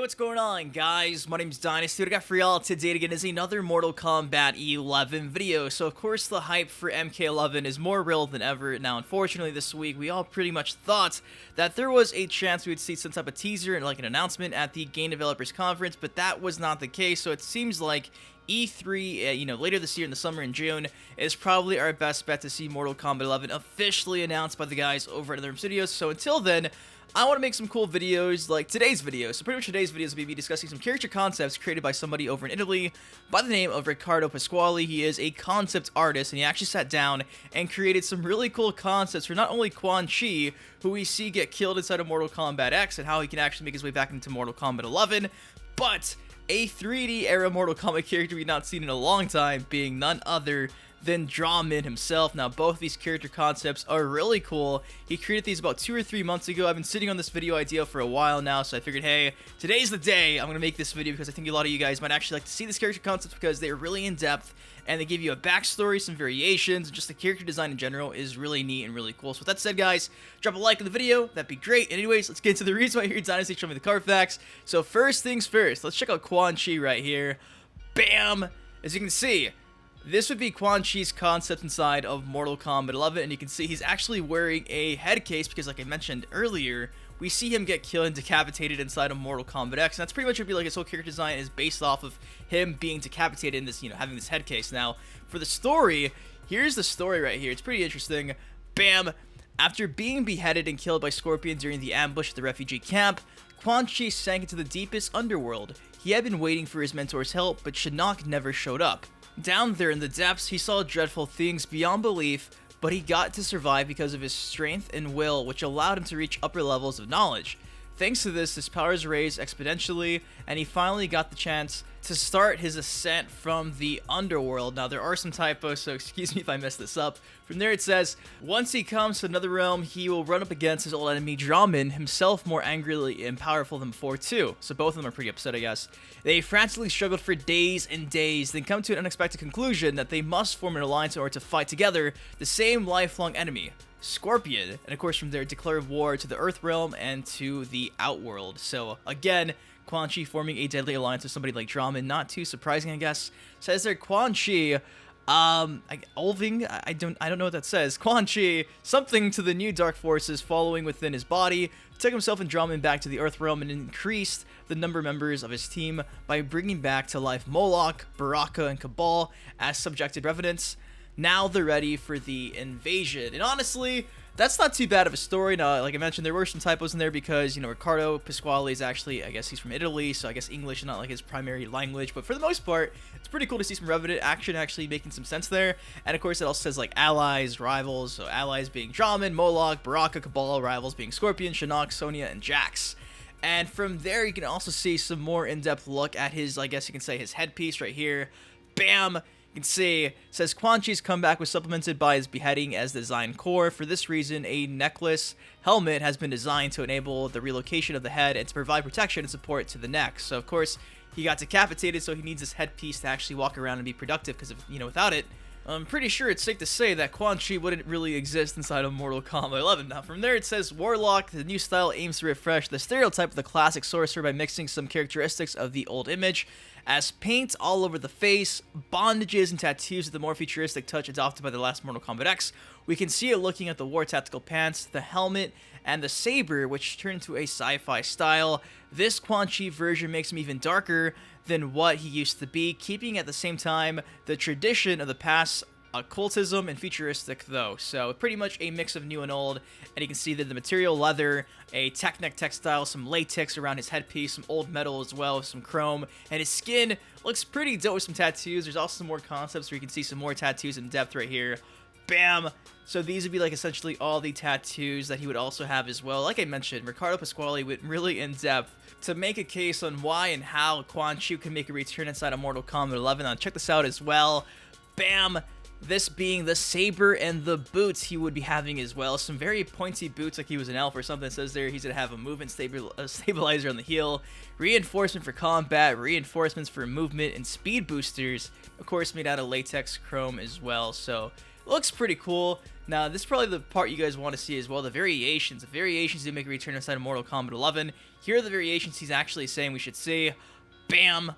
What's going on, guys? My name's Dynasty. What I got for y'all today again is another Mortal Kombat 11 video. So, of course, the hype for MK11 is more real than ever. Now, unfortunately, this week, we all pretty much thought that there was a chance we would see some type of teaser and like an announcement at the Game Developers Conference, but that was not the case. So, it seems like E3, later this year in the summer in June, is probably our best bet to see Mortal Kombat 11 officially announced by the guys over at NetherRealm Studios. So, until then, I want to make some cool videos like today's video. So pretty much today's video is going to be discussing some character concepts created by somebody over in Italy by the name of Riccardo Pasquale. He is a concept artist, and he actually sat down and created some really cool concepts for not only Quan Chi, who we see get killed inside of Mortal Kombat X, and how he can actually make his way back into Mortal Kombat 11, but a 3D era Mortal Kombat character we've not seen in a long time, being none other than Drahmin himself. Now, both of these character concepts are really cool. He created these about 2 or 3 months ago. I've been sitting on this video idea for a while now, so I figured, hey, today's the day I'm going to make this video, because I think a lot of you guys might actually like to see this character concepts, because they're really in-depth, and they give you a backstory, some variations, and just the character design in general is really neat and really cool. So with that said, guys, drop a like on the video. That'd be great. Anyways, let's get into the reason why you're here, Dynasty. Show me the card facts. So first things first, let's check out Quan Chi right here. Bam! As you can see, this would be Quan Chi's concept inside of Mortal Kombat 11, and you can see he's actually wearing a head case because, like I mentioned earlier, we see him get killed and decapitated inside of Mortal Kombat X, and that's pretty much what would be like his whole character design is based off of him being decapitated in this, having this head case. Now, for the story, here's the story right here. It's pretty interesting. Bam! After being beheaded and killed by Scorpion during the ambush at the refugee camp, Quan Chi sank into the deepest underworld. He had been waiting for his mentor's help, but Shinnok never showed up. Down there in the depths, he saw dreadful things beyond belief, but he got to survive because of his strength and will, which allowed him to reach upper levels of knowledge. Thanks to this, his powers raised exponentially, and he finally got the chance to start his ascent from the underworld. Now, there are some typos, so excuse me if I mess this up. From there, it says, once he comes to another realm, he will run up against his old enemy, Drahmin, himself more angrily and powerful than before, too. So both of them are pretty upset, I guess. They frantically struggled for days and days, then come to an unexpected conclusion that they must form an alliance in order to fight together the same lifelong enemy, Scorpion, and of course from there declare war to the Earth Realm and to the Outworld. So again, Quan Chi forming a deadly alliance with somebody like Drahmin, not too surprising, I guess. Says there, Quan Chi, Olving, I don't know what that says. Quan Chi, something to the new dark forces following within his body, took himself and Drahmin back to the Earth Realm and increased the number of members of his team by bringing back to life Moloch, Baraka, and Cabal as subjected revenants. Now they're ready for the invasion. And honestly, that's not too bad of a story. Now, like I mentioned, there were some typos in there because, Riccardo Pasquale is actually, I guess he's from Italy, so I guess English is not like his primary language. But for the most part, it's pretty cool to see some Revenant action actually making some sense there. And of course, it also says like allies, rivals. So allies being Drahmin, Moloch, Baraka, Cabal, rivals being Scorpion, Shinnok, Sonya, and Jax. And from there, you can also see some more in-depth look at his, I guess you can say, his headpiece right here. Bam! You can see, it says Quan Chi's comeback was supplemented by his beheading as the design core. For this reason, a necklace helmet has been designed to enable the relocation of the head and to provide protection and support to the neck. So, of course, he got decapitated, so he needs this headpiece to actually walk around and be productive, because, without it, I'm pretty sure it's safe to say that Quan Chi wouldn't really exist inside of Mortal Kombat 11. Now, from there, it says Warlock. The new style aims to refresh the stereotype of the classic sorcerer by mixing some characteristics of the old image, as paint all over the face, bondages, and tattoos with the more futuristic touch adopted by the last Mortal Kombat X. We can see it looking at the war tactical pants, the helmet, and the saber, which turn into a sci-fi style. This Quan Chi version makes him even darker than what he used to be, keeping at the same time the tradition of the past occultism and futuristic though. So pretty much a mix of new and old, and you can see that the material leather, a Technic textile, some latex around his headpiece, some old metal as well, some chrome, and his skin looks pretty dope with some tattoos. There's also some more concepts where you can see some more tattoos in depth right here. Bam! So these would be like essentially all the tattoos that he would also have as well. Like I mentioned, Riccardo Pasquale went really in depth to make a case on why and how Quan Chi can make a return inside of Mortal Kombat 11. Now check this out as well. Bam! This being the saber and the boots he would be having as well. Some very pointy boots like he was an elf or something. It says there he's going to have a movement stabilizer on the heel, reinforcement for combat, reinforcements for movement, and speed boosters. Of course, made out of latex chrome as well. So looks pretty cool. Now, this is probably the part you guys want to see as well, the variations. The variations do make a return inside of Mortal Kombat 11. Here are the variations he's actually saying we should see. Bam!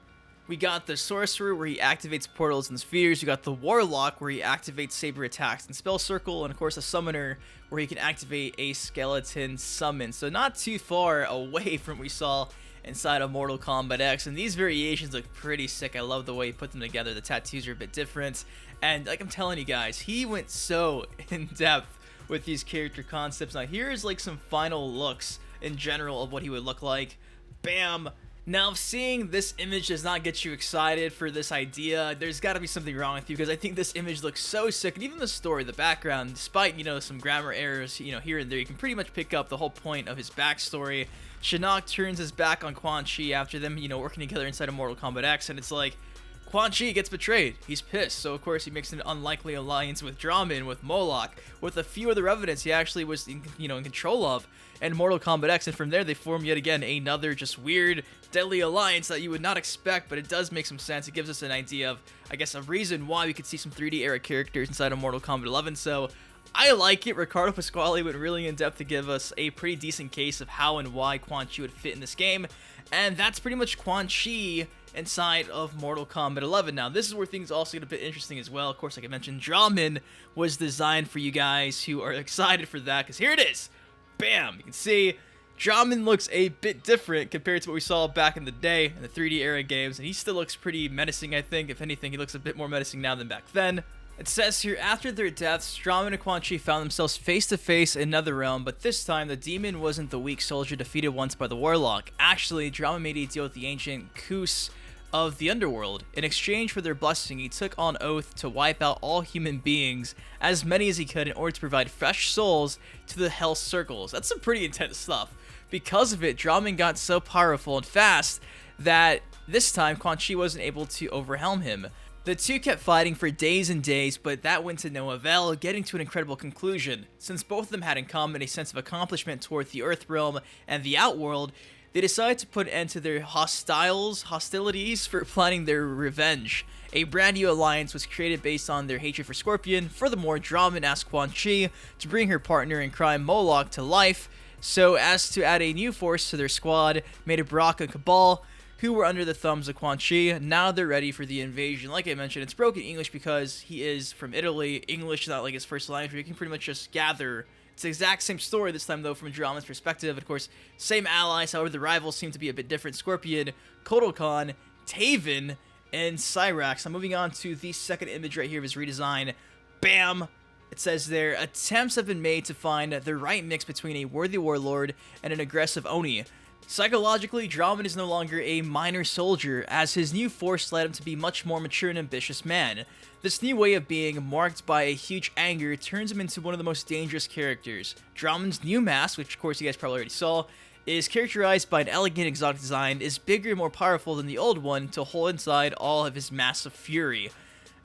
We got the Sorcerer, where he activates portals and spheres. We got the Warlock, where he activates saber attacks and spell circle. And of course, a Summoner, where he can activate a skeleton summon. So not too far away from what we saw inside of Mortal Kombat X. And these variations look pretty sick. I love the way he put them together. The tattoos are a bit different. And like I'm telling you guys, he went so in depth with these character concepts. Now here's like some final looks in general of what he would look like. Bam! Now, seeing this image does not get you excited for this idea. There's got to be something wrong with you, because I think this image looks so sick. And even the story, the background, despite, you know, some grammar errors, you know, here and there, you can pretty much pick up the whole point of his backstory. Shinnok turns his back on Quan Chi after them, you know, working together inside of Mortal Kombat X, and it's like, Quan Chi gets betrayed. He's pissed. So, of course, he makes an unlikely alliance with Drahmin, with Moloch, with a few other evidence he actually was, in control of in Mortal Kombat X. And from there, they form yet again another just weird, deadly alliance that you would not expect, but it does make some sense. It gives us an idea of, I guess, a reason why we could see some 3D era characters inside of Mortal Kombat 11. So, I like it. Ricardo Pasquale went really in depth to give us a pretty decent case of how and why Quan Chi would fit in this game. And that's pretty much Quan Chi inside of Mortal Kombat 11. Now, this is where things also get a bit interesting as well. Of course, like I mentioned, Drahmin was designed for you guys who are excited for that, because here it is. Bam! You can see Drahmin looks a bit different compared to what we saw back in the day in the 3D era games, and he still looks pretty menacing, I think. If anything, he looks a bit more menacing now than back then. It says here, after their deaths, Drahmin and Quan Chi found themselves face to face in Netherrealm, but this time the demon wasn't the weak soldier defeated once by the Warlock. Actually, Drahmin made a deal with the ancient Kus of the underworld. In exchange for their blessing, he took on oath to wipe out all human beings, as many as he could, in order to provide fresh souls to the Hell Circles. That's some pretty intense stuff. Because of it, Drahmin got so powerful and fast that this time Quan Chi wasn't able to overwhelm him. The two kept fighting for days and days, but that went to no avail, getting to an incredible conclusion. Since both of them had in common a sense of accomplishment toward the Earth Realm and the Outworld, they decided to put an end to their hostilities for planning their revenge. A brand new alliance was created based on their hatred for Scorpion. Furthermore, Drahmin asked Quan Chi to bring her partner in crime Moloch to life, so as to add a new force to their squad, made a Baraka and Cabal, who were under the thumbs of Quan Chi. Now they're ready for the invasion. Like I mentioned, it's broken English because he is from Italy. English is not like his first language. You can pretty much just gather. It's the exact same story this time, though, from Drahmin's perspective. Of course, same allies, however, the rivals seem to be a bit different. Scorpion, Kotal Khan, Taven, and Cyrax. I'm moving on to the second image right here of his redesign. Bam! It says there, attempts have been made to find the right mix between a worthy warlord and an aggressive Oni. Psychologically, Drahmin is no longer a minor soldier, as his new force led him to be much more mature and ambitious man. This new way of being, marked by a huge anger, turns him into one of the most dangerous characters. Drahmin's new mask, which of course you guys probably already saw, is characterized by an elegant exotic design, is bigger and more powerful than the old one to hold inside all of his massive fury.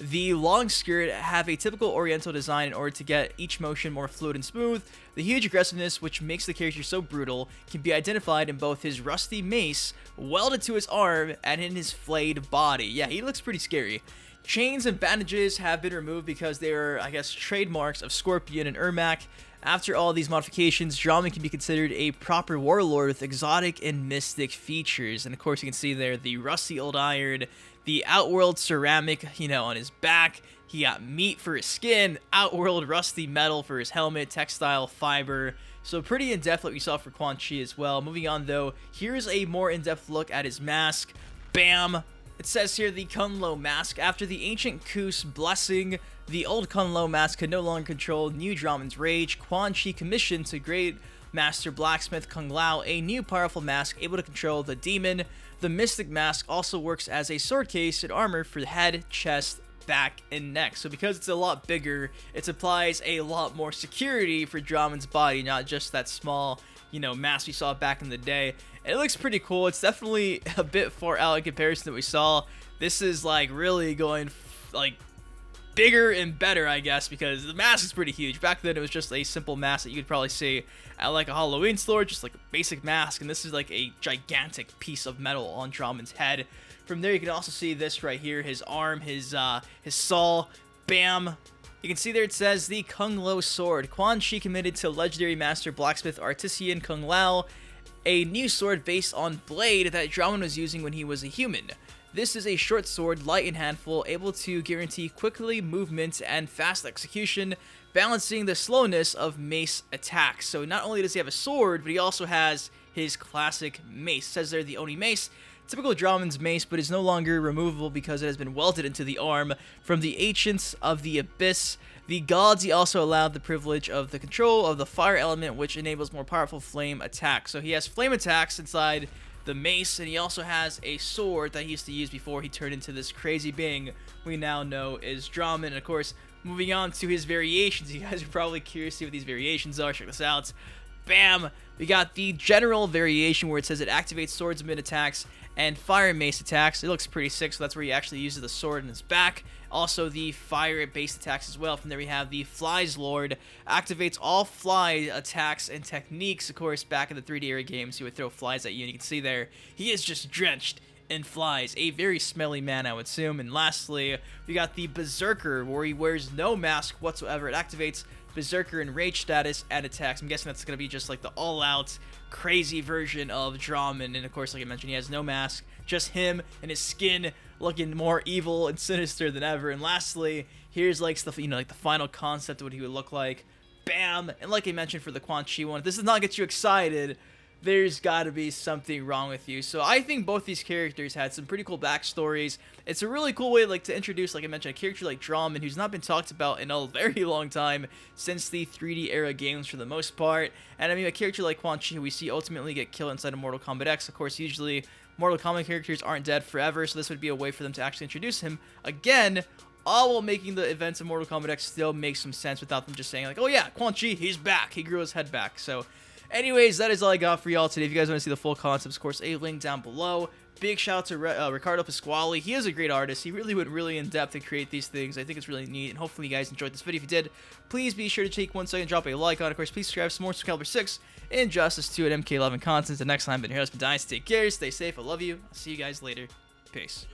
The long skirt have a typical oriental design in order to get each motion more fluid and smooth. The huge aggressiveness, which makes the character so brutal, can be identified in both his rusty mace welded to his arm and in his flayed body. Yeah, he looks pretty scary. Chains and bandages have been removed because they are, I guess, trademarks of Scorpion and Ermac. After all these modifications, Drahmin can be considered a proper warlord with exotic and mystic features. And of course, you can see there the rusty old iron, the Outworld ceramic, on his back. He got meat for his skin, Outworld rusty metal for his helmet, textile, fiber. So pretty in-depth what we saw for Quan Chi as well. Moving on though, here's a more in-depth look at his mask. Bam! It says here the Kung Lao mask. After the ancient Kus blessing, the old Kung Lao mask could no longer control new Drahmin's rage. Quan Chi commissioned to Great Master Blacksmith Kung Lao a new powerful mask able to control the demon. The Mystic Mask also works as a sword case and armor for the head, chest, back, and neck. So because it's a lot bigger, it supplies a lot more security for Drahmin's body, not just that small, mask we saw back in the day. And it looks pretty cool. It's definitely a bit far out in comparison to what we saw. This is like really going bigger and better, I guess, because the mask is pretty huge. Back then, it was just a simple mask that you could probably see at like a Halloween store, just like a basic mask, and this is like a gigantic piece of metal on Drahmin's head. From there, you can also see this right here, his arm, his saw. Bam! You can see there it says the Kung Lao Sword. Quan Chi committed to legendary master blacksmith artisan Kung Lao, a new sword based on blade that Drahmin was using when he was a human. This is a short sword, light and handful, able to guarantee quickly movement and fast execution, balancing the slowness of mace attacks. So not only does he have a sword, but he also has his classic mace. It says there the Oni mace. Typical Drahmin's mace, but is no longer removable because it has been welded into the arm from the ancients of the abyss. The gods, he also allowed the privilege of the control of the fire element, which enables more powerful flame attacks. So he has flame attacks inside the mace, and he also has a sword that he used to use before he turned into this crazy being we now know is Drahmin. And of course, moving on to his variations, you guys are probably curious to see what these variations are. Check this out. Bam! We got the general variation where it says it activates swordsman attacks and fire mace attacks. It looks pretty sick, so that's where he actually uses the sword in his back. Also, the fire-based attacks as well. From there, we have the Fly's Lord. Activates all fly attacks and techniques. Of course, back in the 3D era games, he would throw flies at you, and you can see there, he is just drenched in flies. A very smelly man, I would assume. And lastly, we got the Berserker, where he wears no mask whatsoever. It activates Berserker and rage status and attacks. I'm guessing that's going to be just like the all-out crazy version of Drahmin. And of course, like I mentioned, he has no mask, just him and his skin looking more evil and sinister than ever. And lastly, here's like stuff, like the final concept of what he would look like. Bam! And like I mentioned for the Quan Chi one, if this does not get you excited, there's got to be something wrong with you. So I think both these characters had some pretty cool backstories. It's a really cool way to introduce, like I mentioned, a character like Drahmin, who's not been talked about in a very long time, since the 3D era games for the most part. And I mean, a character like Quan Chi, who we see ultimately get killed inside of Mortal Kombat X. Of course, usually Mortal Kombat characters aren't dead forever, so this would be a way for them to actually introduce him again, all while making the events of Mortal Kombat X still make some sense without them just saying like, oh yeah, Quan Chi, he's back, he grew his head back. So anyways, that is all I got for y'all today. If you guys want to see the full concepts, of course, a link down below. Big shout out to Ricardo Pasquale. He is a great artist. He really went really in depth to create these things. I think it's really neat, and hopefully you guys enjoyed this video. If you did, please be sure to take 1 second, drop a like on it. Of course, please subscribe for more Caliber 6 and Justice 2 at MK11 Constants. The next time, been here, has been Dynasty. Take care, stay safe. I love you. I'll see you guys later. Peace.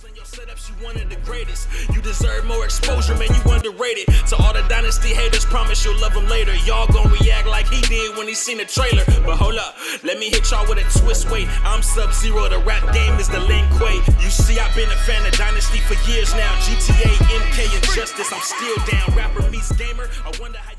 In your setups, you one of the greatest. You deserve more exposure, man, you underrated. To all the Dynasty haters, promise you'll love him later. Y'all gon' react like he did when he seen the trailer. But hold up, let me hit y'all with a twist. Wait, I'm Sub-Zero, the rap game is the Lin Kuei. You see, I've been a fan of Dynasty for years now. GTA, MK, and Justice, I'm still down. Rapper meets gamer, I wonder how